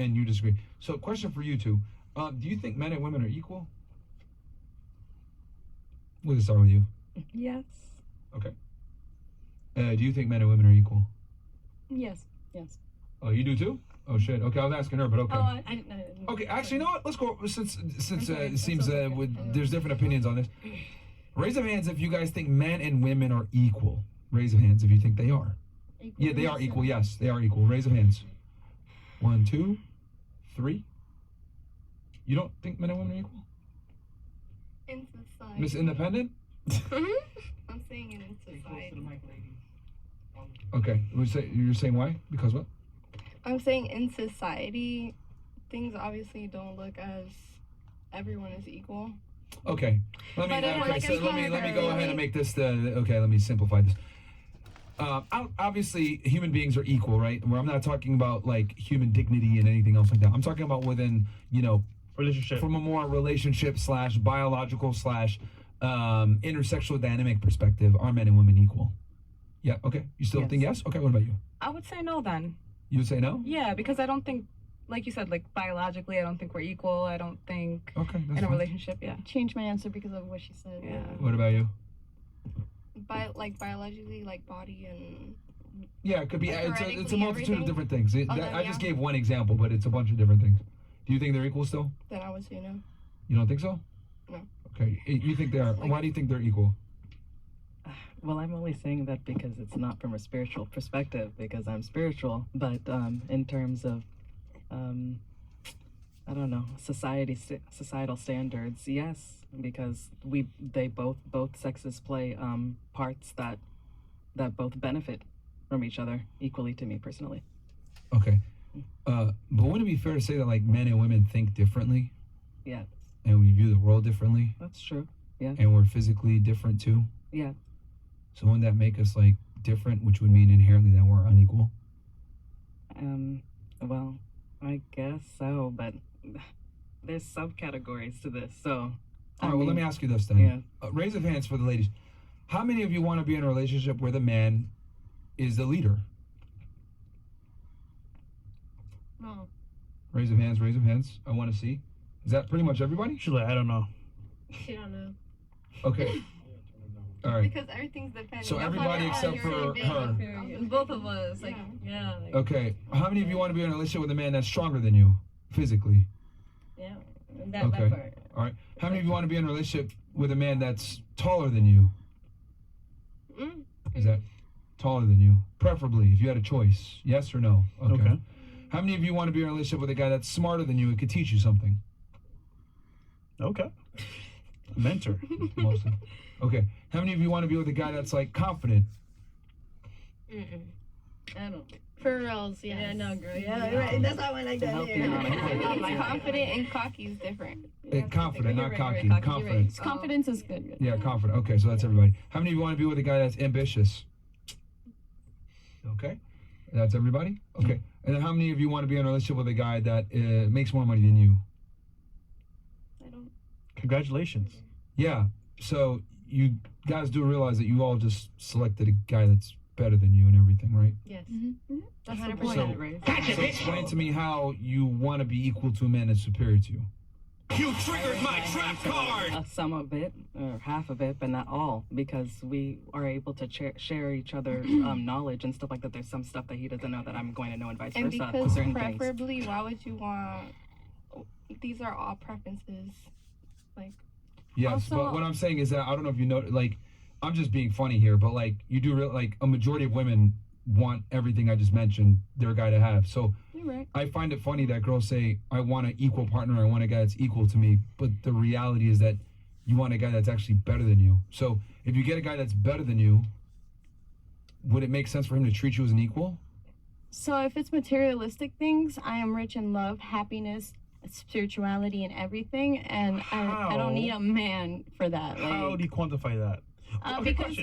and you disagree. So, question for you two: do you think men and women are equal? We'll start with you. Yes. Okay. Do you think men and women are equal? Yes. Yes. Oh, you do too? Oh shit. Okay, I was asking her, but okay. Oh, I didn't. Okay, actually, you know what? Let's go since sorry, it seems okay. there's different opinions on this. Raise of hands if you guys think men and women are equal. Raise of hands if you think they are. Equal. Yeah, they are equal. Yes, they are equal. Raise of hands. 1, 2, 3. You don't think men and women are equal? In society. Miss Independent? I'm saying it in society. Okay, you're saying why? Because what? I'm saying in society, things obviously don't look as everyone is equal. Okay, let me go ahead and make this let me simplify this. Obviously, human beings are equal, right? Where I'm not talking about like human dignity and anything else like that. I'm talking about within, relationship, from a more relationship / biological / intersexual dynamic perspective. Are men and women equal? Yeah. Okay. You still think yes? Okay. What about you? I would say no then. You would say no? Yeah, because I don't think, like you said, like biologically, I don't think we're equal. I don't think that's in a fine. relationship. Yeah. Change my answer because of what she said. Yeah. What about you? Biologically, like body and. Yeah, it could be. Like It's a multitude of different things. I just yeah. gave one example, but it's a bunch of different things. Do you think they're equal still? Then I would say no. You don't think so? No. Okay. You think they are? Why do you think they're equal? Well, I'm only saying that because it's not from a spiritual perspective, because I'm spiritual, but in terms of, I don't know, societal standards, yes, because both sexes play parts that both benefit from each other equally to me personally. Okay. But wouldn't it be fair to say that like men and women think differently? Yeah. And we view the world differently? That's true. Yeah. And we're physically different too? Yeah. So wouldn't that make us like different, which would mean inherently that we're unequal? Well, I guess so, but there's subcategories to this, so. All right, well, let me ask you this then. Yeah. Raise of hands for the ladies. How many of you want to be in a relationship where the man is the leader? No. Raise of hands, raise of hands. I want to see. Is that pretty much everybody? She's like, I don't know. She don't know. Okay. All right. Because everything's dependent. So everybody except for her. Both of us, like, yeah. Like, Okay. How many of you want to be in a relationship with a man that's stronger than you physically? yeah. Okay. That part. All right. How many of you want to be in a relationship with a man that's taller than you? Is that taller than you? Preferably, if you had a choice. Yes or no? Okay. How many of you want to be in a relationship with a guy that's smarter than you and could teach you something? Okay. Mentor. Mostly. Okay. How many of you want to be with a guy that's like confident? I don't. For reals, yes. Yeah, no, girl. Yeah, right. That's how I like that. Confident and cocky is different. Confident, not cocky. Right. Confident. Confidence is good. Yeah, confident. Okay, so that's everybody. How many of you want to be with a guy that's ambitious? Okay. That's everybody? Okay. And then how many of you want to be in a relationship with a guy that makes more money than you? I don't. Congratulations. Yeah. So you guys do realize that you all just selected a guy that's better than you and everything, right? Yes. That's 100%. right. So explain to me how you want to be equal to a man that's superior to you. You triggered my trap card! Some of it, or half of it, but not all, because we are able to share each other's knowledge and stuff like that. There's some stuff that he doesn't know that I'm going to know, and vice And versa. because certain preferably, things. why would you want? These are all preferences. Like. Yes, Also, but what I'm saying is that I don't know if you know, like, I'm just being funny here, but like you do like a majority of women want everything I just mentioned their guy to have. So you're right. I find it funny that girls say I want an equal partner, I want a guy that's equal to me, but the reality is that you want a guy that's actually better than you. So if you get a guy that's better than you, would it make sense for him to treat you as an equal? So if it's materialistic things, I am rich in love, happiness, spirituality, and everything, and I don't need a man for that. How do you quantify that? Because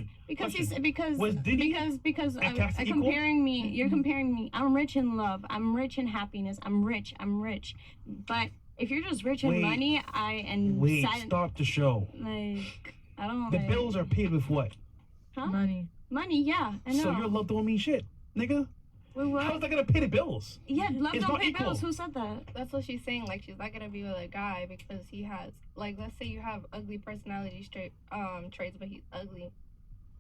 Was Diddy because and Cassie equal? comparing me, you're comparing me. I'm rich in love. I'm rich in happiness. I'm rich. But if you're just rich in money, stop the show. Like I don't. The bills are paid with what? Huh? Money. Money, yeah. I know. So your love don't mean shit, nigga. Wait, what? How's that gonna pay the bills? Yeah, love It's don't not pay equal. bills. Who said that? That's what she's saying. Like, she's not gonna be with a guy because he has, like, let's say you have ugly personality traits, but he's ugly.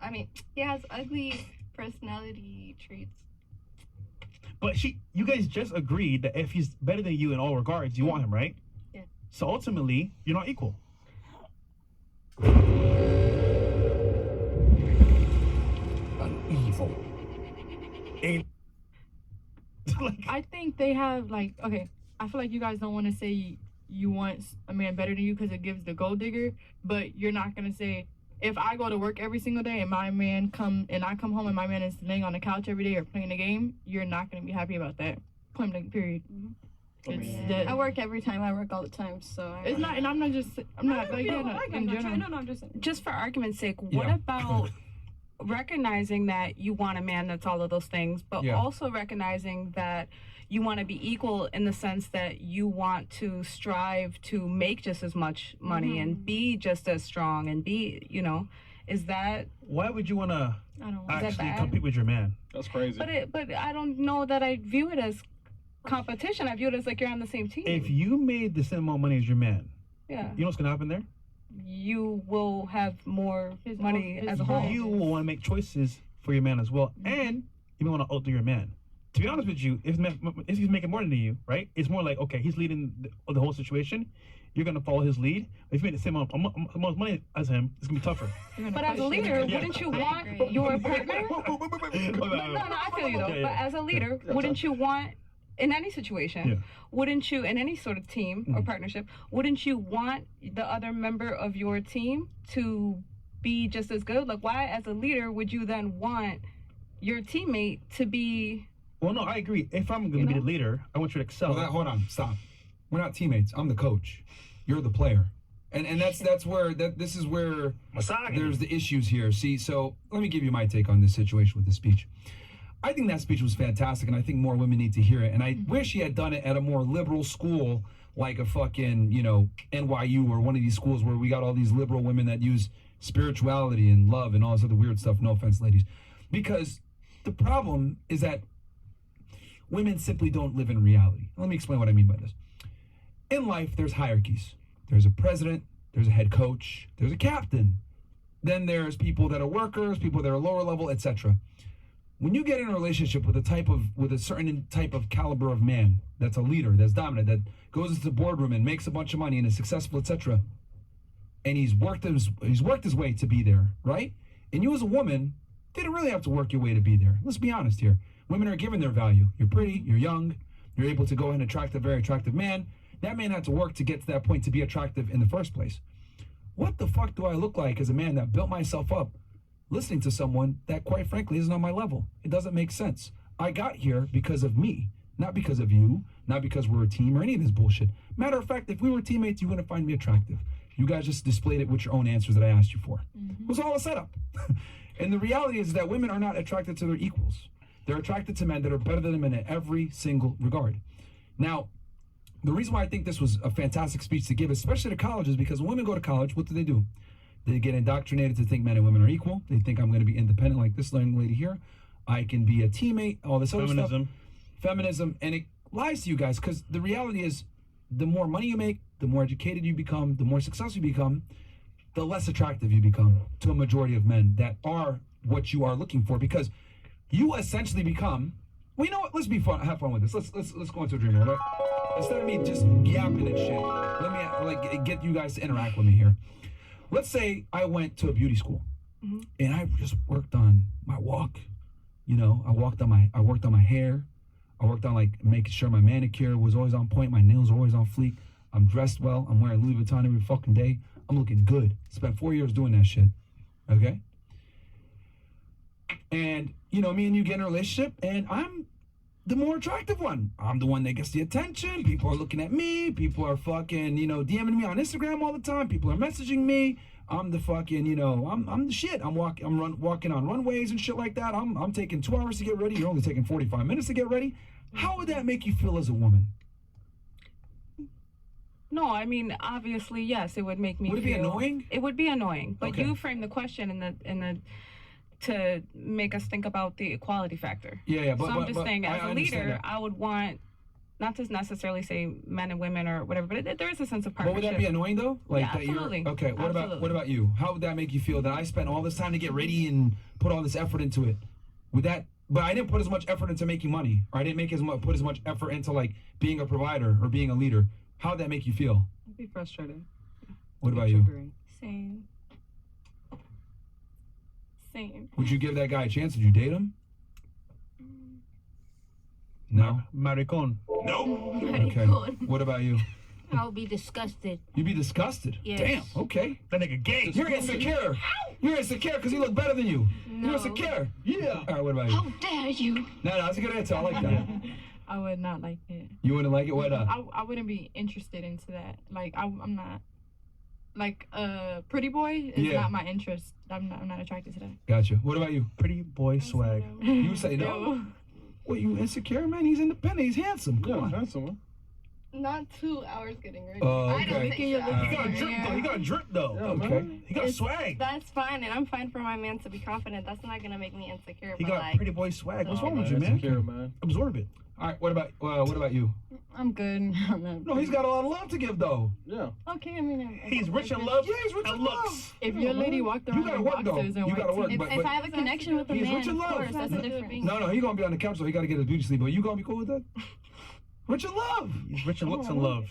I mean, he has ugly personality traits. But you guys just agreed that if he's better than you in all regards, you want him, right? Yeah. So ultimately, you're not equal. An evil. Ain't like, I think they have like, okay, I feel like you guys don't want to say you want a man better than you because it gives the gold digger, but you're not gonna say, if I go to work every single day and I come home and my man is laying on the couch every day or playing a game, you're not gonna be happy about that. Point blank, period. It's that. I work every time. I work all the time, so It's not, and I'm not like, yeah, no, in general. No, I'm just saying. Just for argument's sake, what Yeah. about recognizing that you want a man that's all of those things, but Yeah. also recognizing that you want to be equal in the sense that you want to strive to make just as much money and be just as strong and be, is that why would you want to I don't want that actually bad? compete with your man? That's crazy. But I don't know that I view it as competition. I view it as like you're on the same team. If you made the same amount of money as your man, yeah, you know what's gonna happen there? you will have more money his as a whole. You will want to make choices for your man as well, and you may want to outdo your man. To be honest with you, if he's making more than you, right? It's more like, okay, he's leading the whole situation. You're gonna follow his lead. If you made the same amount of money as him, it's gonna be tougher. But as a leader, wouldn't you want your partner? No, No, I feel you though. Yeah. But as a leader, wouldn't you want, in any situation, Yeah. wouldn't you, in any sort of team or partnership, wouldn't you want the other member of your team to be just as good? Like, why, as a leader, would you then want your teammate to be? Well, no, I agree. If I'm gonna be the leader, I want you to excel. Well, hold on, stop. We're not teammates. I'm the coach. You're the player. And that's where this is where there's the issues here. See, so let me give you my take on this situation with the speech. I think that speech was fantastic, and I think more women need to hear it. And I wish he had done it at a more liberal school, like a fucking, NYU or one of these schools where we got all these liberal women that use spirituality and love and all this other weird stuff. No offense, ladies. Because the problem is that women simply don't live in reality. Let me explain what I mean by this. In life, there's hierarchies. There's a president, there's a head coach, there's a captain. Then there's people that are workers, people that are lower level, etc. When you get in a relationship with a certain type of caliber of man, that's a leader, that's dominant, that goes into the boardroom and makes a bunch of money and is successful, etc. And he's worked his way to be there, right? And you as a woman didn't really have to work your way to be there. Let's be honest here. Women are given their value. You're pretty, you're young, you're able to go and attract a very attractive man. That man had to work to get to that point to be attractive in the first place. What the fuck do I look like as a man that built myself up listening to someone that, quite frankly, isn't on my level? It doesn't make sense. I got here because of me, not because of you, not because we're a team or any of this bullshit. Matter of fact, if we were teammates, you wouldn't find me attractive. You guys just displayed it with your own answers that I asked you for. It was all a setup. And the reality is that women are not attracted to their equals. They're attracted to men that are better than them in every single regard. Now, the reason why I think this was a fantastic speech to give, especially to college, is because when women go to college, what do? They get indoctrinated to think men and women are equal. They think I'm going to be independent like this young lady here. I can be a teammate, all this other stuff. Feminism. And it lies to you guys, because the reality is the more money you make, the more educated you become, the more successful you become, the less attractive you become to a majority of men that are what you are looking for, because you essentially become, well, you know what? Let's have fun with this. Let's go into a dream world, right? Instead of me just yapping and shit, let me get you guys to interact with me here. Let's say I went to a beauty school and I just worked on my walk. I worked on my hair. I worked on making sure my manicure was always on point. My nails were always on fleek. I'm dressed well. I'm wearing Louis Vuitton every fucking day. I'm looking good. Spent 4 years doing that shit. Okay? And, me and you get in a relationship and I'm the more attractive one. I'm the one that gets the attention. People are looking at me. People are fucking, DMing me on Instagram all the time. People are messaging me. I'm the fucking, I'm the shit. I'm walking on runways and shit like that. I'm taking 2 hours to get ready. You're only taking 45 minutes to get ready. How would that make you feel as a woman? No, I mean, obviously, yes, it would make me Would it be annoying? It would be annoying. But Okay. you framed the question in the to make us think about the equality factor. Yeah, So I'm just saying, as I a understand leader, that. I would want not to necessarily say men and women or whatever, but there is a sense of But partnership. would that be annoying though? Like Yeah, that absolutely. you're okay. What Absolutely. about you? How would that make you feel that I spent all this time to get ready and put all this effort into it? Would that? But I didn't put as much effort into making money, or I didn't put as much effort into like being a provider or being a leader. How would that make you feel? I'd be frustrated. What about you? Triggering. Same. Same. Would you give that guy a chance? Would you date him? No. Maricon. Okay. What about you? I'll be disgusted. You'd be disgusted. Yes. Damn. Okay. That nigga gay. You're insecure. You're insecure because he look better than you. No. You're insecure. Yeah. All right. What about you? How dare you? No, that's a good answer. I like that. I would not like it. You wouldn't like it? Why not? I wouldn't be interested into that. Like I'm not. Like pretty boy is Yeah. not my interest. I'm not attracted to that. Gotcha. What about you? Pretty boy swag. You say no? What, you insecure, man? He's independent. He's handsome. Come on. handsome, man. Not 2 hours getting ready. Oh, I don't okay. think He got so. drip though. He got drip though. Okay. He got swag. That's fine, and I'm fine for my man to be confident. That's not gonna make me insecure. He but got like, pretty boy swag. What's wrong with you, man? Insecure, man. Absorb it. All right. What about you? I'm good on that. No, he's got a lot of love to give, though. Yeah. Okay, I mean, He's rich in love Yeah, he's rich and in looks. love. If your lady walked You around gotta in work though. boxers and You white gotta work. tee, But, if I have a connection with a he's man, rich in of love. course, that's a difference. no, he's gonna be on the couch, so he gotta get his beauty sleep. But you gonna be cool with that? Rich in love. He's rich in looks and love.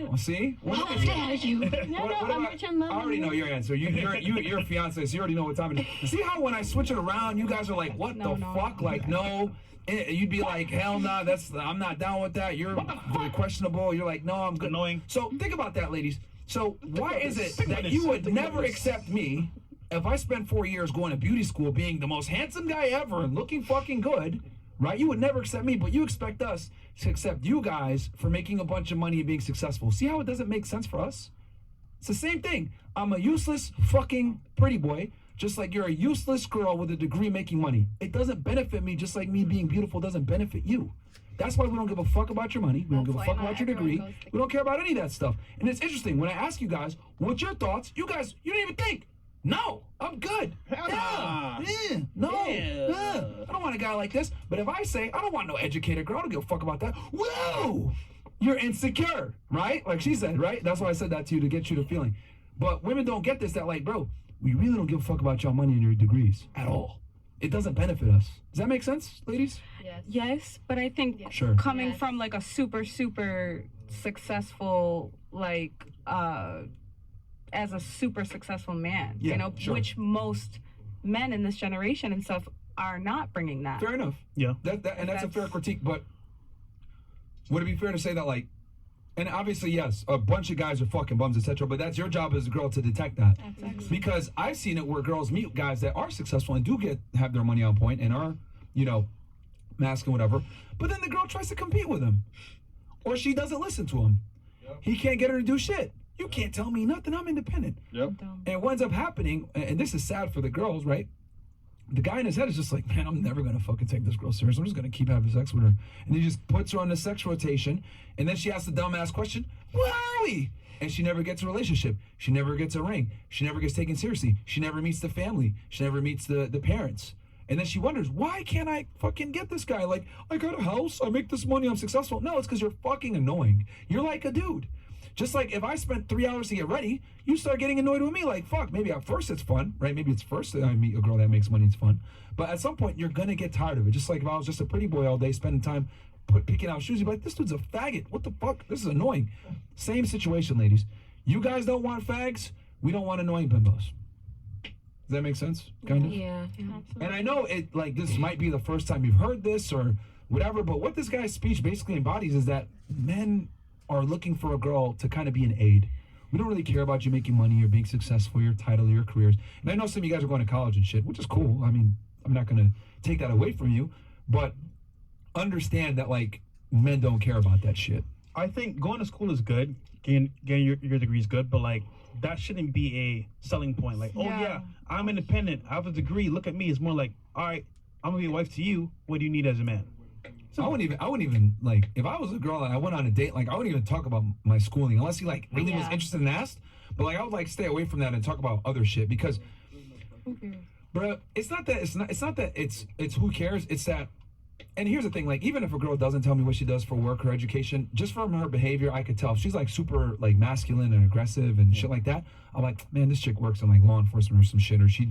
Well, see? how dare you? No, I'm rich in love. I already know your answer. You're a fiancé, so you already know what time it is. See how when I switch it around, you guys are like, what No, the no, fuck? no. Like, no. You'd be like, hell no, I'm not down with that. You're very questionable. You're like, no, I'm good. Annoying. So think about that, ladies. So why is it that you would never accept me if I spent 4 years going to beauty school, being the most handsome guy ever and looking fucking good, right? You would never accept me, but you expect us to accept you guys for making a bunch of money and being successful. See how it doesn't make sense for us? It's the same thing. I'm a useless fucking pretty boy, just like you're a useless girl with a degree making money. It doesn't benefit me, just like me being beautiful doesn't benefit you. That's why we don't give a fuck about your money. We don't That's give a why fuck not about your everyone degree. goes to- We don't care about any of that stuff. And it's interesting, when I ask you guys, what's your thoughts? You guys, you don't even think. No, I'm good. nah. No. I don't want a guy like this. But if I say, I don't want no educated girl, I don't give a fuck about that. Whoa! You're insecure, right? Like she said, right? That's why I said that to you, to get you the feeling. But women don't get this, that like, bro, we really don't give a fuck about y'all money and your degrees at all. It doesn't benefit us. Does that make sense, ladies? Yes. Yes, but I think Sure. coming Yes. from like a super successful as a super successful man, Yeah, you know, sure. which most men in this generation and stuff are not bringing that. Fair enough. Yeah. And that's a fair That's- critique, but would it be fair to say that, like, and obviously, yes, a bunch of guys are fucking bums, etc., but that's your job as a girl to detect that. Because I've seen it where girls meet guys that are successful and do have their money on point and are, you know, masculine, whatever, but then the girl tries to compete with him. Or she doesn't listen to him. He can't get her to do shit. You can't tell me nothing, I'm independent. Yep. And what ends up happening, and this is sad for the girls, right? The guy in his head is just like, man, I'm never gonna fucking take this girl serious. I'm just gonna keep having sex with her. And he just puts her on the sex rotation, and then she asks the dumbass question, where are we? And she never gets a relationship. She never gets a ring. She never gets taken seriously. She never meets the family. She never meets the parents. And then she wonders, why can't I fucking get this guy? Like, I got a house, I make this money, I'm successful. No, it's because you're fucking annoying. You're like a dude. Just like if I spent 3 hours to get ready, you start getting annoyed with me. Like, fuck, maybe at first it's fun, right? Maybe it's first that I meet a girl that makes money, it's fun. But at some point, you're going to get tired of it. Just like if I was just a pretty boy all day, spending time picking out shoes, you'd be like, this dude's a faggot. What the fuck? This is annoying. Same situation, ladies. You guys don't want fags. We don't want annoying bimbos. Does that make sense? Kind of? Yeah. And I know it, like, this might be the first time you've heard this or whatever, but what this guy's speech basically embodies is that men are looking for a girl to kind of be an aid. We don't really care about you making money or being successful, your title, your careers. And I know some of you guys are going to college and shit, which is cool. I mean, I'm not going to take that away from you, but understand that, like, men don't care about that shit. I think going to school is good. Getting your degree is good, but like that shouldn't be a selling point. Like, oh yeah, I'm independent. I have a degree. Look at me. It's more like, all right, I'm gonna be a wife to you. What do you need as a man? So I wouldn't even like, if I was a girl and I went on a date, like I wouldn't even talk about my schooling unless he like really was interested and asked. But like I would like stay away from that and talk about other shit because Bro, it's not that it's who cares. It's that, and here's the thing, like, even if a girl doesn't tell me what she does for work or education, just from her behavior, I could tell. If she's like super like masculine and aggressive and shit like that, I'm like, man, this chick works in like law enforcement or some shit, or she's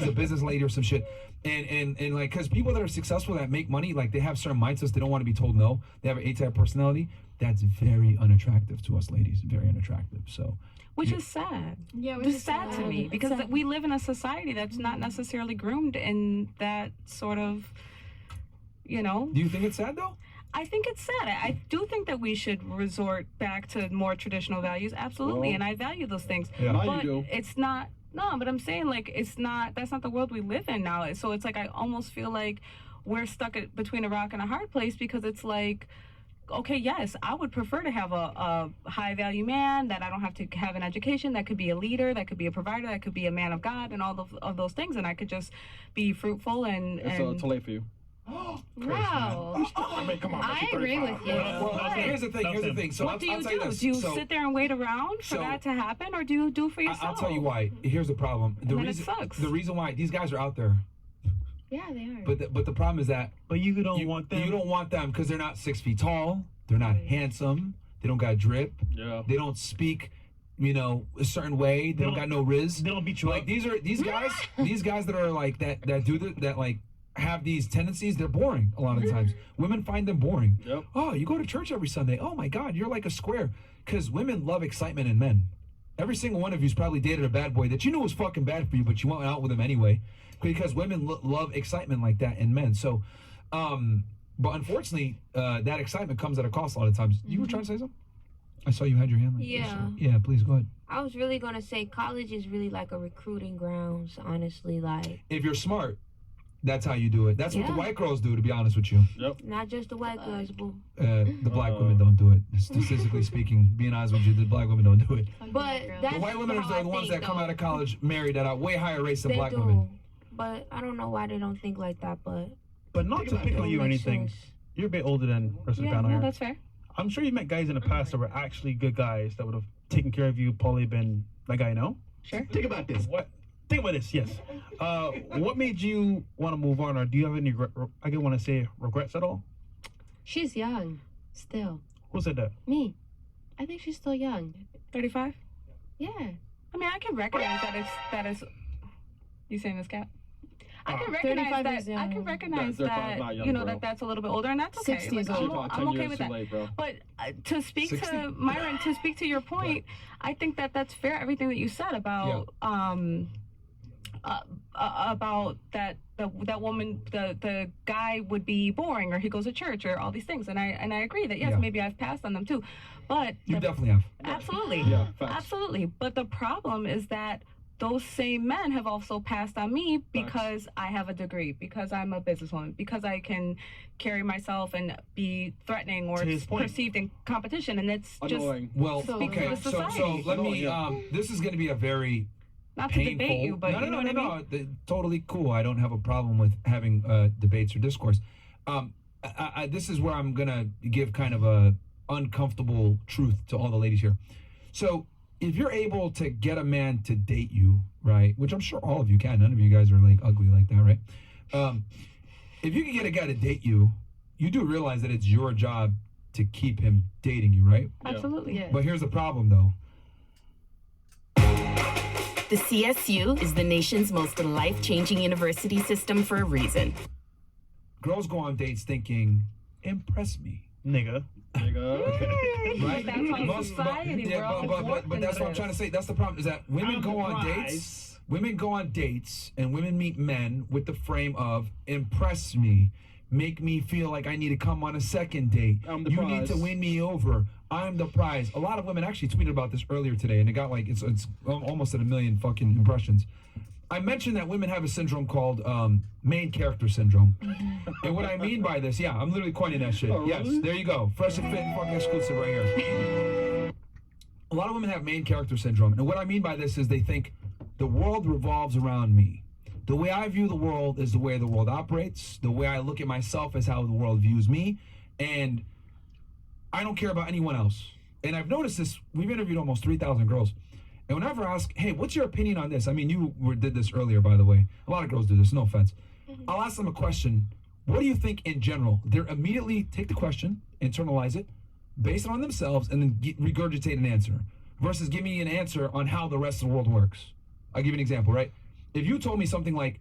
a business lady or some shit. And like, because people that are successful that make money, like, they have certain mindsets. They don't want to be told no. They have an A-type personality. That's very unattractive to us ladies. Very unattractive. So. Which is sad. Yeah, which It's is sad to me because we live in a society that's not necessarily groomed in that sort of, you know. Do you think it's sad though? I think it's sad. I do think that we should resort back to more traditional values, absolutely, and I value those things. Yeah. Now But you do. it's not. No, but I'm saying, like, that's not the world we live in now. So it's like I almost feel like we're stuck between a rock and a hard place because it's like, okay, yes, I would prefer to have a high value man that I don't have to have an education, that could be a leader, that could be a provider, that could be a man of God, and all of those things, and I could just be fruitful and. It's too late for you. No. I mean, come on. I agree with you. Well, here's the thing. So What do I'll you tell you do? this. Do you So, sit there and wait around for so- that to happen, or do you do it for yourself? I'll tell you why. Here's the problem. And then it sucks. The reason why these guys are out there, Yeah, they are. but the problem is that But you don't want them. You don't want them because they're not 6 feet tall. They're not handsome. They don't got drip. Yeah. They don't speak, a certain way. They don't got no riz. They don't beat you Like up. these guys that are like that do that like have these tendencies. They're boring a lot of the times. Women find them boring. Yep. Oh, you go to church every Sunday. Oh my God, you're like a square. Because women love excitement in men. Every single one of you's probably dated a bad boy that you knew was fucking bad for you, but you went out with him anyway. Because women love excitement like that in men. So, but unfortunately, that excitement comes at a cost a lot of times. You were trying to say something? I saw you had your hand like this. Yeah. Yeah, please go ahead. I was really gonna say college is really like a recruiting grounds, honestly. Like, If you're smart, that's how you do it. That's what the Yeah. white girls do, to be honest with you. not just the white girls, boo. The black women don't do it. Statistically speaking, being honest with you, the black women don't do it. But that's The white women are how I the ones think, that come though. out of college married at a way higher rates than They black do. women. But I don't know why they don't think like that. But But not to pick on you or makes anything. sense. You're a bit older than the rest of the Yeah, panel no, here. that's fair. I'm sure you met guys in the past that were actually good guys that would have taken care of you, probably been that guy, no? Sure. Think about this. What? Think about this, yes. What made you want to move on, or do you have any, I don't want to say regrets at all? She's young. Still. Who said that? Me. I think she's still young. 35. Yeah. I mean, I can recognize that it's. You saying this, Cat? I can 35 recognize is that. I young. can recognize 35 not that. young, bro. That's a little bit older, and that's okay. 60 is Like, old. I'm 10 okay years with too that. late, bro. But to speak 60? to Myron, to speak to your point, I think that's fair. Everything that you said about about that woman, the guy would be boring, or he goes to church, or all these things, and I agree that yes, Yeah. maybe I've passed on them too, but You definitely have. absolutely, Yeah, facts. absolutely. But the problem is that those same men have also passed on me because I have a degree, because I'm a businesswoman, because I can carry myself and be threatening or To his point. perceived in competition, and it's just Annoying. Well, So- okay, to the so society. let me. Yeah. This is going to be a very not to painful. debate you, but no, you know what I mean. Totally cool. I don't have a problem with having debates or discourse. This is where I'm gonna give kind of a uncomfortable truth to all the ladies here. So, if you're able to get a man to date you, right? Which I'm sure all of you can. None of you guys are like ugly like that, right? If you can get a guy to date you, you do realize that it's your job to keep him dating you, right? Absolutely. Yeah. But here's the problem, though. The CSU is the nation's most life-changing university system for a reason. Girls go on dates thinking, impress me. Nigga. Nigga. Right? That's how Most- society, yeah, we're all but warped that's into what I'm this. trying to say. That's the problem, is that women I'm go on surprised. dates. Women go on dates and women meet men with the frame of impress me, make me feel like I need to come on a second date. I'm the You need to prize. win me over. I'm the prize. A lot of women actually tweeted about this earlier today, and it got like it's almost at 1 million fucking impressions. I mentioned that women have a syndrome called main character syndrome. And what I mean by this, yeah, I'm literally coining that shit. Oh, Yes, really? there you go. Fresh and fit fucking exclusive right here. A lot of women have main character syndrome. And what I mean by this is they think the world revolves around me. The way I view the world is the way the world operates. The way I look at myself is how the world views me. And I don't care about anyone else. And I've noticed this. We've interviewed almost 3,000 girls. And whenever I ask, hey, what's your opinion on this? I mean, did this earlier, by the way. A lot of girls do this, no offense. I'll ask them a question. What do you think in general? They're immediately take the question, internalize it, base it on themselves, and then regurgitate an answer. Versus give me an answer on how the rest of the world works. I'll give you an example, right? If you told me something like,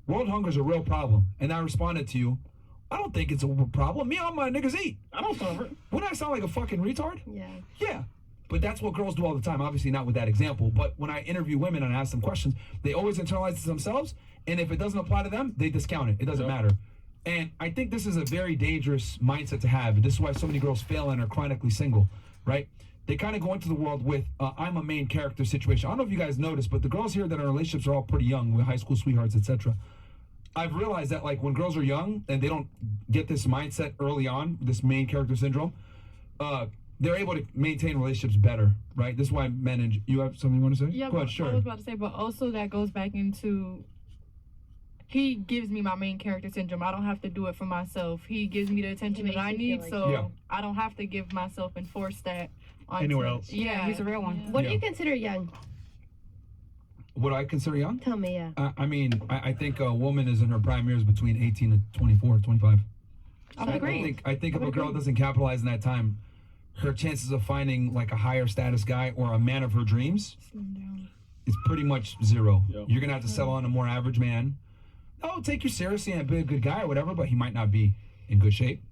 world hunger is a real problem, and I responded to you, I don't think it's a problem. Me, all my niggas eat. I don't suffer. Wouldn't I sound like a fucking retard? Yeah. Yeah. But that's what girls do all the time. Obviously not with that example. But when I interview women and I ask them questions, they always internalize it to themselves. And if it doesn't apply to them, they discount it. It doesn't matter. And I think this is a very dangerous mindset to have. This is why so many girls fail and are chronically single, right? They kind of go into the world with, I'm a main character situation. I don't know if you guys noticed, but the girls here that are in relationships are all pretty young, with high school sweethearts, etc. I've realized that like when girls are young and they don't get this mindset early on, this main character syndrome, they're able to maintain relationships better, right? This is why men and you have something you want to say? Yeah, Go ahead, but sure. I was about to say, but also that goes back into he gives me my main character syndrome. I don't have to do it for myself. He gives me the attention that I need, so I don't have to give myself and force that on anywhere else. Yeah, he's a real one. What do you consider young? What do I consider young? Tell me, yeah. I mean, I think a woman is in her prime years between 18 and 24, 25. I would agree. I think if a girl doesn't capitalize in that time, her chances of finding like a higher status guy or a man of her dreams is pretty much zero. Yep. You're gonna have to settle on a more average man. Oh, take you seriously and be a good guy or whatever, but he might not be in good shape.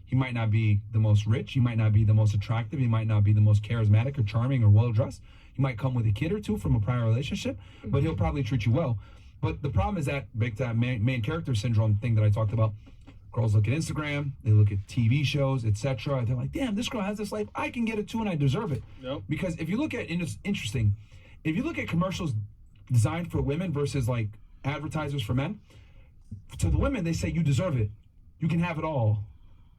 He might not be the most rich. He might not be the most attractive. He might not be the most charismatic or charming or well-dressed. He might come with a kid or two from a prior relationship, but he'll probably treat you well. But the problem is that big time main character syndrome thing that I talked about. Girls look at Instagram, they look at TV shows, etc. They're like, damn, this girl has this life. I can get it too, and I deserve it. Yep. Because if you look at, and it's interesting, if you look at commercials designed for women versus like advertisers for men, to the women, they say you deserve it. You can have it all.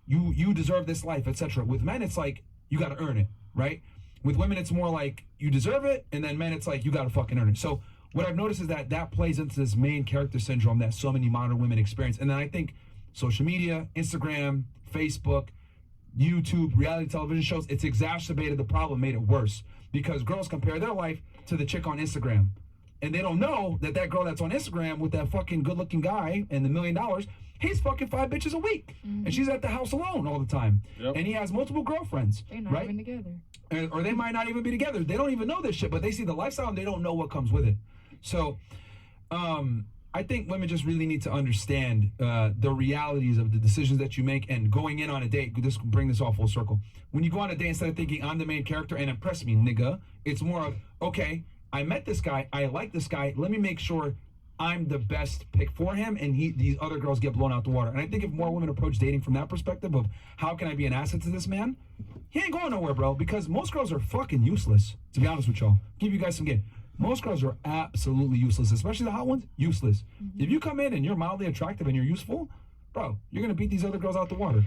You deserve this life, etc. With men, it's like you got to earn it, right? With women, it's more like you deserve it, and then men, it's like you got to fucking earn it. So what I've noticed is that plays into this main character syndrome that so many modern women experience. And then I think social media, Instagram, Facebook, YouTube, reality television shows, it's exacerbated the problem, made it worse. Because girls compare their life to the chick on Instagram. And they don't know that that girl that's on Instagram with that fucking good-looking guy and the $1 million, he's fucking 5 bitches a week. And she's at the house alone all the time. And he has multiple girlfriends. They're not even together. Or they might not even be together. They don't even know this shit, but they see the lifestyle and they don't know what comes with it. So, I think women just really need to understand the realities of the decisions that you make and going in on a date. Just bring this all full circle. When you go on a date, instead of thinking I'm the main character and impress me, nigga, it's more of, okay, I met this guy, I like this guy, let me make sure I'm the best pick for him and these other girls get blown out the water. And I think if more women approach dating from that perspective of how can I be an asset to this man, he ain't going nowhere, bro, because most girls are fucking useless, to be honest with y'all. Give you guys some game. Most girls are absolutely useless, especially the hot ones, useless. If you come in and you're mildly attractive and you're useful, bro, you're going to beat these other girls out the water.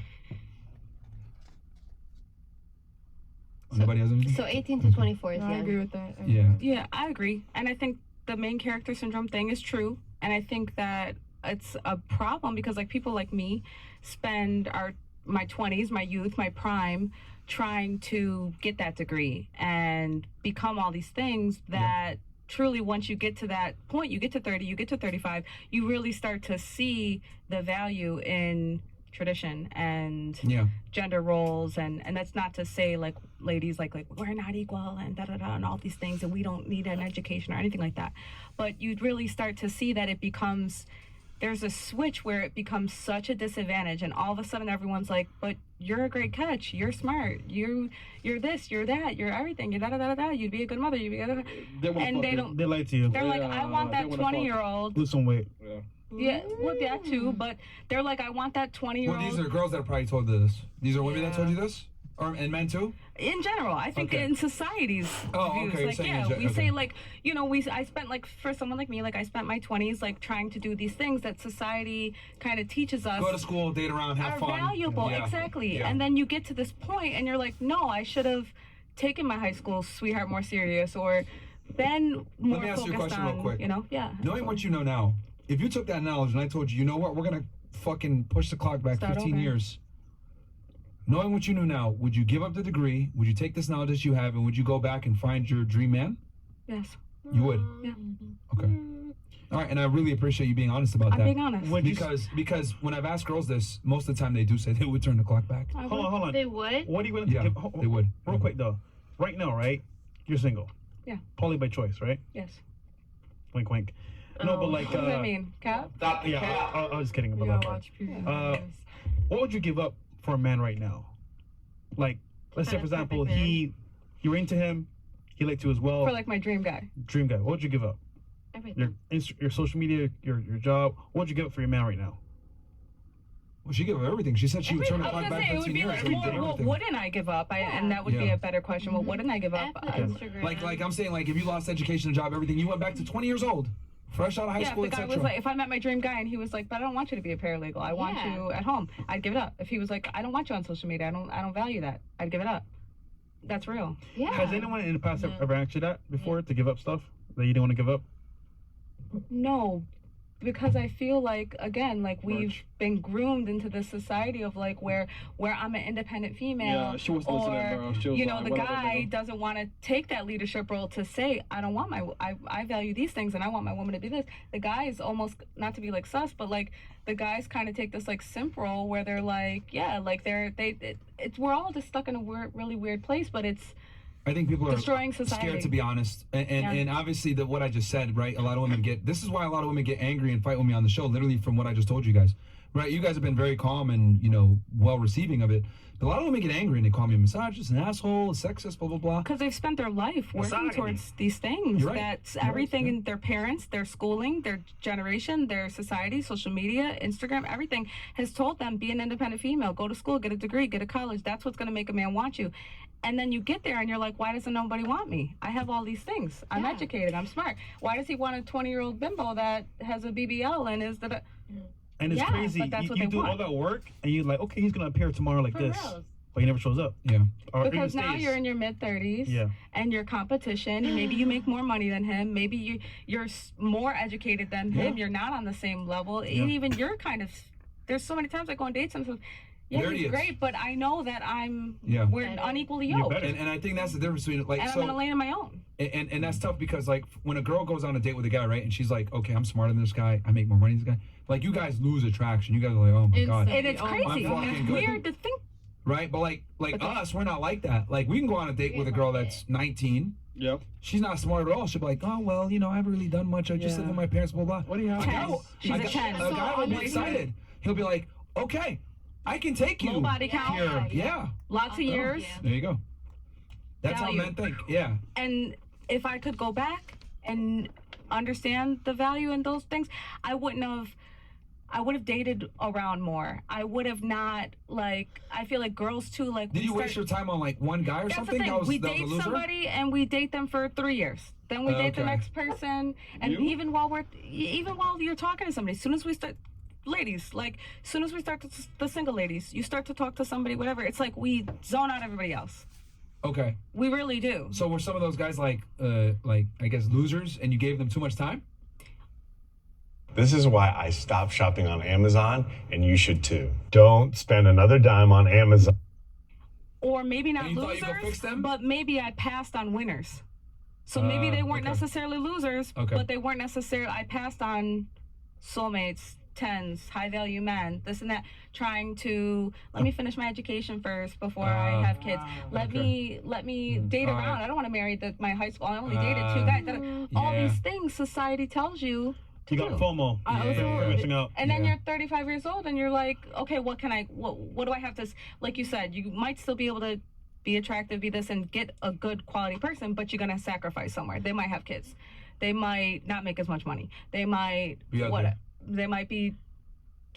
Anybody has anything? So 18 to 24 is I young. agree with that. Yeah, I agree. And I think the main character syndrome thing is true. And I think that it's a problem because like people like me spend my 20s, my youth, my prime trying to get that degree and become all these things that truly once you get to that point, you get to 30, you get to 35, you really start to see the value in tradition and gender roles and that's not to say like ladies like we're not equal and and all these things and we don't need an education or anything like that, but you'd really start to see that it becomes there's a switch where it becomes such a disadvantage and all of a sudden everyone's like, but you're a great catch, you're smart, you're this, you're that, you're everything, you're you'd be a good mother, you'd be a good and they lie to you. They're like, I want that 20-year-old lose some weight. Yeah, well, that too, but they're like, I want that 20-year-old. Well, these are girls that have probably told you this. These are women that told you this? And men too? In general, I think in society's views. Okay. Like, we say like, you know, I spent like, for someone like me, like I spent my 20s like trying to do these things that society kind of teaches us. Go to school, date around, have fun. Are valuable, exactly. Yeah. And then you get to this point and you're like, no, I should have taken my high school sweetheart more serious or been more Let me ask you a focused question on, real quick. you know, Knowing what you know now, if you took that knowledge and I told you know what, we're going to fucking push the clock back 15 years. Knowing what you know now, would you give up the degree? Would you take this knowledge that you have and would you go back and find your dream man? Yes. You would. Yeah. Okay. All right, and I really appreciate you being honest about I'm that. being honest. Because when I've asked girls this, most of the time they do say they would turn the clock back. Hold on. They would? What are you willing to Yeah, give? they would. Real quick though. Right now, right? You're single. Yeah. Probably by choice, right? Yes. Wink, wink. No, but like. What does that mean? Cap? Yeah, I was just kidding You about gotta that. watch previews. What would you give up for a man right now? Like, let's say for example, you're into him, he liked you as well. For like my dream guy. Dream guy. What would you give up? Everything. Your social media, your job. What would you give up for your man right now? Well, she gave up everything. She said she would turn the I was clock gonna back say, it would 15 be years. like, so we did what everything. wouldn't I give up? And that would be Yeah. a better question. What wouldn't I give up? Instagram. Like I'm saying, like if you lost education, job, everything, you went back to 20 years old, fresh out of high Yeah, school, if the guy etc. was like, if I met my dream guy and he was like, but I don't want you to be a paralegal. I want Yeah. you at home. I'd give it up. If he was like, I don't want you on social media. I don't value that. I'd give it up. That's real. Yeah. Has anyone in the past ever asked you that before to give up stuff that you didn't want to give up? No, because I feel like, again, like we've Merch. been groomed into this society of like where I'm an independent female, Yeah, she was listening, or bro. She was you know like, the whatever, guy nigga. doesn't want to take that leadership role to say I don't want I value these things and I want my woman to be this. The guy is almost, not to be like sus, but like the guys kind of take this like simp role where they're like, yeah, like we're all just stuck in a really weird place, but it's I think people are destroying society. scared to be honest, and obviously what I just said, right? A lot of women get. This is why a lot of women get angry and fight with me on the show. Literally from what I just told you guys, right? You guys have been very calm and well receiving of it. But a lot of women get angry and they call me a misogynist, an asshole, a sexist, blah blah blah. Because they've spent their life working Misogyny. towards these things. You're right. That's You're right, everything yeah. in their parents, their schooling, their generation, their society, social media, Instagram, everything has told them be an independent female, go to school, get a degree, get a college. That's what's going to make a man want you. And then you get there and you're like, why doesn't nobody want me? I have all these things. I'm educated. I'm smart. Why does he want a 20-year-old bimbo that has a BBL and is that? And it's Yeah, crazy. but that's what You they do all want. that work and you're like, okay, he's gonna appear tomorrow like For this, reals. but he never shows up. Yeah. Or even Because now stays. you're in your mid-30s, Yeah. and your competition, and maybe you make more money than him, maybe you're more educated than him, you're not on the same level, and even you're kind of, there's so many times I go on dates and I'm like, yeah, There he he's is. great, but I know that Yeah. we're unequally yoked, better. And I think that's the difference between like and so. I'm in a lane of my own. And that's tough because like when a girl goes on a date with a guy, right, and she's like, okay, I'm smarter than this guy, I make more money than this guy. Like you guys lose attraction. You guys are like, oh my god, And it's Oh, crazy. I'm fucking It's good. weird to think. right? But like us, we're not like that. Like we can go on a date with a girl that's 19. Yep. She's not smart at all. She'll be like, oh well, I haven't really done much. I just live with my parents, blah blah. What do you have? A guy will- She's a 10. A guy will be excited. He'll be like, okay, I can take you. Low body count. Here. Yeah. Lots of years. There you go. That's Value. how men think. Yeah. And if I could go back and understand the value in those things, I would have dated around more. I would have not, like, I feel like girls too, like. Did you waste your time on like one guy or That's something? the thing. That was We that was a date loser? somebody and we date them for 3 years. Then we date the Okay. next person, and You? even while you're talking to somebody, as soon as we start, ladies, like, as soon as we start the single ladies, you start to talk to somebody, whatever. It's like we zone out everybody else. Okay. We really do. So were some of those guys like I guess losers, and you gave them too much time? This is why I stopped shopping on Amazon, and you should too. Don't spend another dime on Amazon. Or maybe not And you thought you could fix losers, them? but maybe I passed on winners. So maybe they weren't okay. necessarily losers, Okay. but they weren't necessarily, I passed on soulmates, 10s, high value men, this and that, trying to, let me finish my education first before I have kids. Let me date around. I don't want to marry my high school. I only dated 2 guys. All yeah. these things society tells you to You do. got FOMO. You're missing out. And then Yeah. you're 35 years old and you're like, okay, what do I have to, like you said, you might still be able to be attractive, be this, and get a good quality person, but you're going to sacrifice somewhere. They might have kids. They might not make as much money. They might, Be ugly. they might be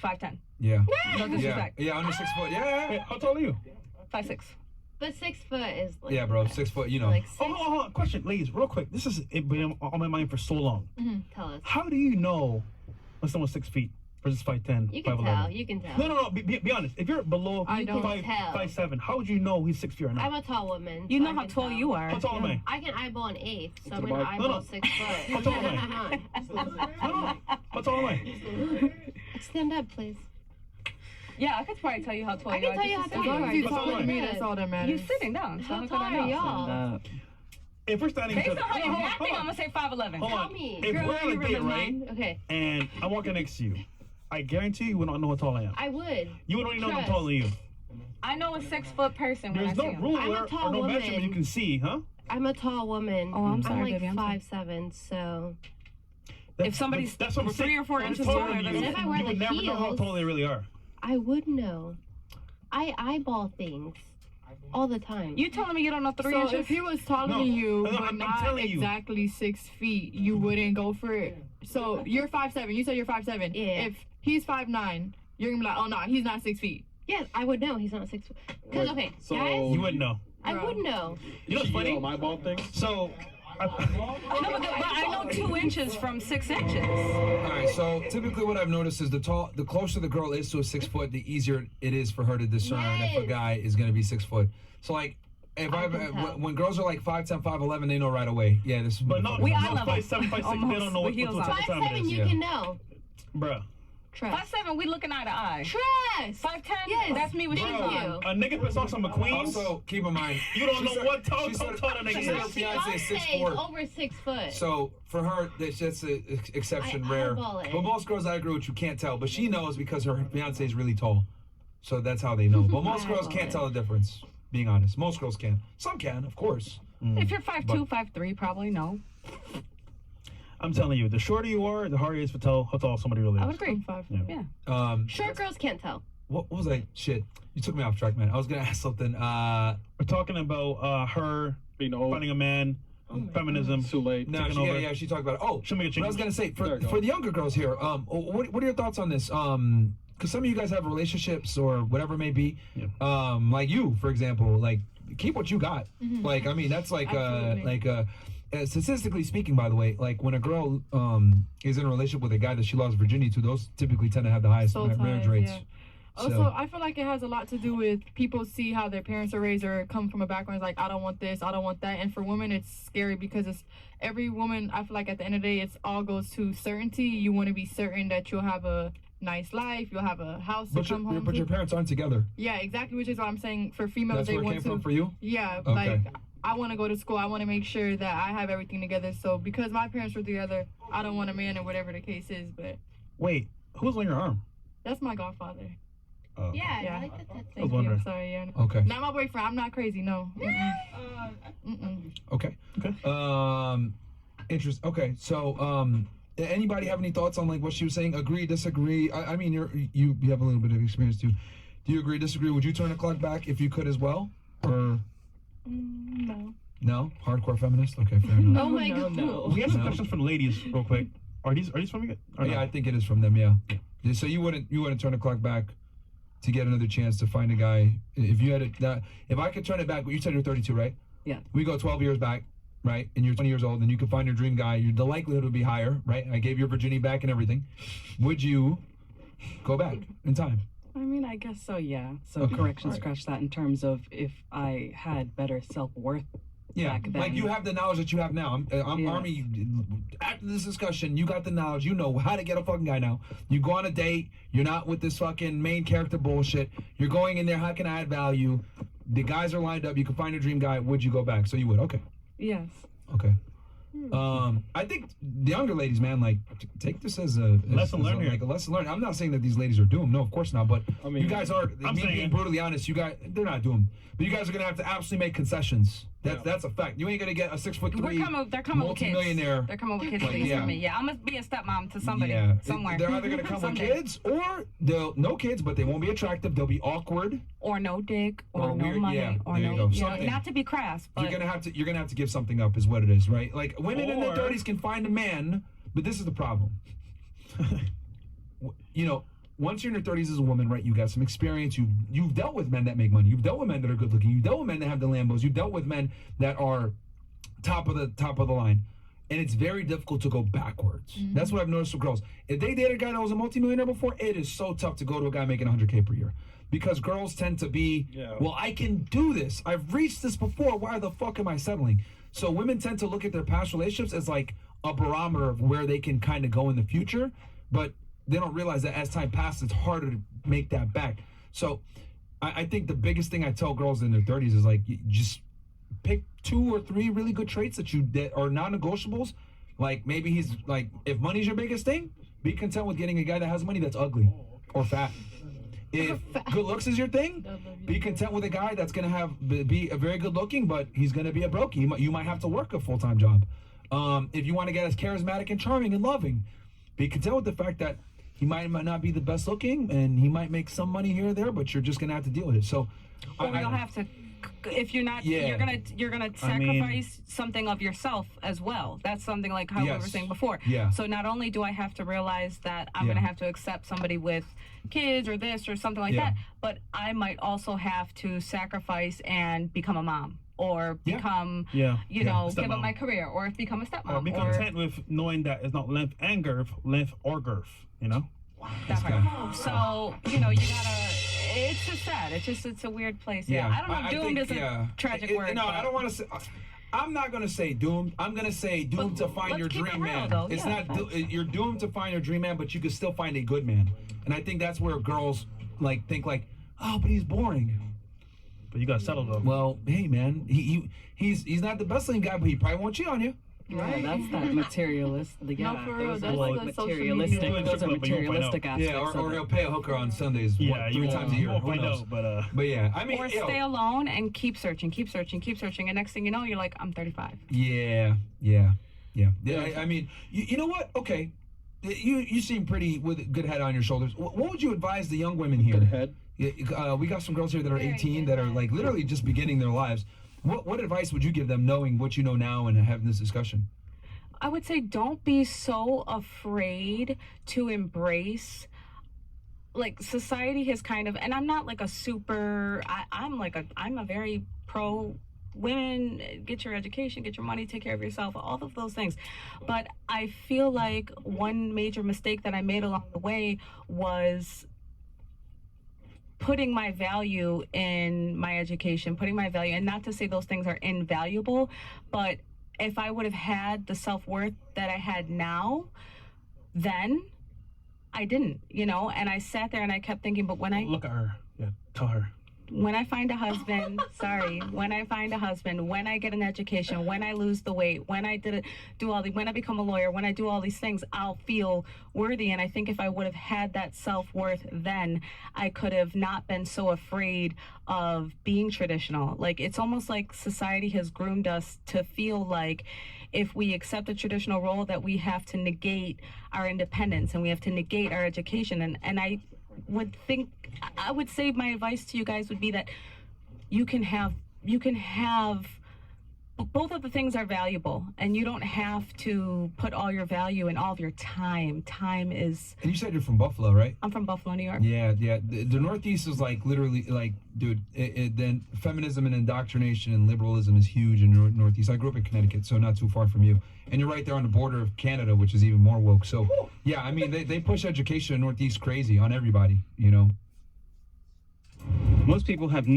5'10". Yeah. No disrespect. Yeah, under 6 foot. Yeah. Hey, how tall are you? 5'6". But 6 foot is like. Yeah, bro. 6 foot. Like 6. Hold on. Question, ladies, real quick. This has been on my mind for so long. Tell us. How do you know when someone's 6 feet versus 5'10", You can 5'11"? tell. You can tell. No. Be honest. If you're below I don't 5'7", how would you know he's 6 feet or not? I'm a tall woman. You so know I how can tall tell. you are. How tall am I? I can eyeball an 8th, so I'm the gonna bike. eyeball No. 6 foot. How tall am I? Come on. No. How tall am I? Stand up, please. Yeah, I could probably tell you how tall I you are. can tell you how just tall As you long are. as you How tall talk am to me, I? that's all that matters. You're sitting down. So How how could tall I are know? y'all? if we're standing Based on each other, how you're acting, I'm gonna say 5'11". hold Tell on. me. If Girl, we're on you a date, remember right? mine? Okay. And I'm walking next to you, I guarantee you would not know how tall I am. I would. You would only know I'm Trust. taller than you. I know a 6-foot person when There's I see no him. ruler I'm a or tall no measurement woman. you can see, huh? I'm a tall woman. Oh, I'm sorry, like baby, I'm sorry. 5'7", so. If somebody's that's what I'm 3 saying. or 4 That's inches taller taller than than you. And if I wear You would the never know how heels- tall they really are. I would know. I eyeball things all the time. You telling me you don't know 3 So inches? if he was taller No, than you, no, but I'm not telling you. exactly 6 feet, you wouldn't go for it. So you're 5'7". You said you're 5'7". Yeah. If he's 5'9", you're gonna be like, oh no, he's not 6 feet. Yes, I would know. He's not 6 foot. Because, okay, So guys, You wouldn't know. I would know. You know what's funny? my ball thing. So, No, but I know 2 inches from 6 inches. All right, so typically what I've noticed is the closer the girl is to a 6 foot, the easier it is for her to discern if a Yes. guy is going to be 6 foot. So like, if I I've can tell. when girls are like 5'10", 5'11", they know right away. Yeah, this is. but no, We no, eye level. 5'7", 5'6", they Almost, don't know with what heels what on. type of time it 5'7", is. you yeah. can know. Bruh. Trust. 5'7", we looking eye to eye. Trust. 5'10", Yes. that's me with shoes Thank on. you. A nigga puts on some McQueens. Also, keep in mind, You don't she know said- what tall she said- a nigga she said her is. fiance is Beyonce 6'4". over 6 foot. So for her, that's an exception, I rare. eyeball it. But most girls, I agree with you, can't tell. But she knows because her fiance is really tall, so that's how they know. But most girls can't tell the difference. Being honest, most girls can. Some can, of course. If you're 5'2", 5'3", probably no. I'm telling you, the shorter you are, the harder it is to tell how tall somebody really is. I would agree. 5'. Yeah. Short girls can't tell. What was I? Shit, you took me off track, man. I was gonna ask something. We're talking about her Being old. finding a man, feminism. Too late. No, taking over. she talked about it. Oh, She'll make a what change. I was gonna say There for you go. the younger girls here. What are your thoughts on this? Because some of you guys have relationships or whatever it may be. Yeah. Like you, for example, like keep what you got. Like I mean, that's like Absolutely. statistically speaking, by the way, like when a girl is in a relationship with a guy that she lost virginity to, those typically tend to have the highest Soul marriage ties, rates. yeah. Also, So- I feel like it has a lot to do with people see how their parents are raised or come from a background like, I don't want this, I don't want that. And for women, it's scary because it's every woman, I feel like at the end of the day, it's all goes to certainty. You want to be certain that you'll have a nice life, you'll have a house to But come home your to. parents aren't together. Yeah, exactly, which is what I'm saying. For females, That's they where it want came to. from for you. Yeah, Okay. like I want to go to school. I want to make sure that I have everything together. So because my parents were together, I don't want a man or whatever the case is. But Wait, who's on your arm? that's my godfather. Yeah, Yeah. I like that. That's Thank you. wondering. Sorry, yeah. Okay. Not my boyfriend. I'm not crazy. No. Okay. Interest. Okay. So, anybody have any thoughts on like what she was saying? Agree, disagree? I mean, you have a little bit of experience too. Do you agree, disagree? Would you turn the clock back if you could as well, or No. no? Hardcore feminist. Okay, fair enough. Oh my no, god. no. We have some No. questions from the ladies, real quick. Are these from you? Or Yeah, no? I think it is from them. Yeah. Yeah, so you wouldn't turn the clock back to get another chance to find a guy if you had if I could turn it back. You said you're 32, right? Yeah. We go 12 years back, right? And you're 20 years old, and you can find your dream guy. The likelihood would be higher, right? I gave your virginity back and everything. Would you go back in time? I mean, I guess so, yeah. So Okay. correction, All right. scratch that in terms of if I had better self-worth Yeah, back then. like you have the knowledge that you have now. I'm Yeah. Army. After this discussion, you got the knowledge. You know how to get a fucking guy now. You go on a date. You're not with this fucking main character bullshit. You're going in there. How can I add value? The guys are lined up. You can find a dream guy. Would you go back? So you would. Okay. Yes. Okay. I think the younger ladies, man, like take this as a Lesson learned here. like a lesson learned. I'm not saying that these ladies are doomed. No, of course not. But I mean, you guys are. I'm Me saying being it. brutally honest, you guys, they're not doomed. But you guys are gonna have to absolutely make concessions. That's a fact. You ain't gonna get a 6'3" They're coming with kids. multimillionaire. They're coming with kids Like, at least yeah. for me. Yeah, I'm gonna be a stepmom to somebody Yeah, somewhere. They're either gonna come with Someday. kids or they'll no kids, but they won't be attractive. They'll be awkward. Or no dick, or, Or no weird- money, yeah, or there you no. go. You know, Something. not to be crass, but You're gonna have to give something up, is what it is, right? Like women in their Or- 30s can find a man, but this is the problem. You know, once you're in your 30s as a woman, right? You got some experience. You've dealt with men that make money. You've dealt with men that are good looking. You've dealt with men that have the Lambos. You've dealt with men that are top of the line. And it's very difficult to go backwards. That's what I've noticed with girls. If they date a guy that was a multimillionaire before, it is so tough to go to a guy making $100K per year. Because girls tend to be, well, I can do this. I've reached this before. Why the fuck am I settling? So women tend to look at their past relationships as like a barometer of where they can kind of go in the future. But they don't realize that as time passes, it's harder to make that back. So I think the biggest thing I tell girls in their 30s is like, you just pick 2 or 3 really good traits that are non-negotiables. Like maybe he's like, if money's your biggest thing, be content with getting a guy that has money that's ugly or fat. If good looks is your thing, be content with a guy that's gonna be a very good looking, but he's gonna be a broke. You might have to work a full-time job. If you want to get as charismatic and charming and loving, be content with the fact that he might not be the best looking and he might make some money here or there, but you're just gonna have to deal with it. So, we don't have to. If you're not, you're gonna sacrifice something of yourself as well. That's something like how we were saying before. Yeah. So not only do I have to realize that I'm gonna have to accept somebody with kids or this or something like that, but I might also have to sacrifice and become a mom. Or become, you know, give up my career, or become a stepmom. Or be content with knowing that it's not length and girth, length or girth, you know? That's right. So, you know, you gotta, it's just sad. It's a weird place. Yeah. I don't know, doomed is a tragic word. No, I don't want to say, I'm not going to say doomed. I'm going to say doomed to find your dream man. It's not, you're doomed to find your dream man, but you can still find a good man. And I think that's where girls like think like, oh, but he's boring. But you gotta settle though. Well, hey man, he's not the best looking guy, but he probably won't cheat on you. Right. That's that materialist. No, for real. That's like the materialistic. Those are materialistic aspects. Yeah, or he'll pay a hooker on Sundays. Yeah, 3 times a year. Who knows? But yeah, I mean, or stay alone and keep searching, and next thing you know, you're like, I'm 35. Yeah. I mean, you know what? Okay, you seem pretty with a good head on your shoulders. What would you advise the young women here? Good head. We got some girls here that are 18 that are like literally just beginning their lives. What advice would you give them, knowing what you know now and having this discussion? I would say don't be so afraid to embrace. Like society has kind of, and I'm not like a super. I'm a very pro women. Get your education, get your money, take care of yourself, all of those things. But I feel like one major mistake that I made along the way was putting my value in my education, putting my value, and not to say those things are invaluable, but if I would have had the self-worth that I had now, then I didn't, you know, and I sat there and I kept thinking, but when I look at her, tell her. When I find a husband, when I get an education, when I lose the weight, when I when I become a lawyer, when I do all these things, I'll feel worthy. And I think if I would have had that self-worth then, I could have not been so afraid of being traditional. Like, it's almost like society has groomed us to feel like if we accept a traditional role that we have to negate our independence and we have to negate our education. And I would say my advice to you guys would be that you can have both of the things are valuable, and you don't have to put all your value in all of your time. Time is. And you said you're from Buffalo, right? I'm from Buffalo, New York. Yeah. The Northeast is like literally like, dude. Then feminism and indoctrination and liberalism is huge in the Northeast. I grew up in Connecticut, so not too far from you. And you're right there on the border of Canada, which is even more woke. So yeah, I mean they push education in the Northeast crazy on everybody, you know. Most people have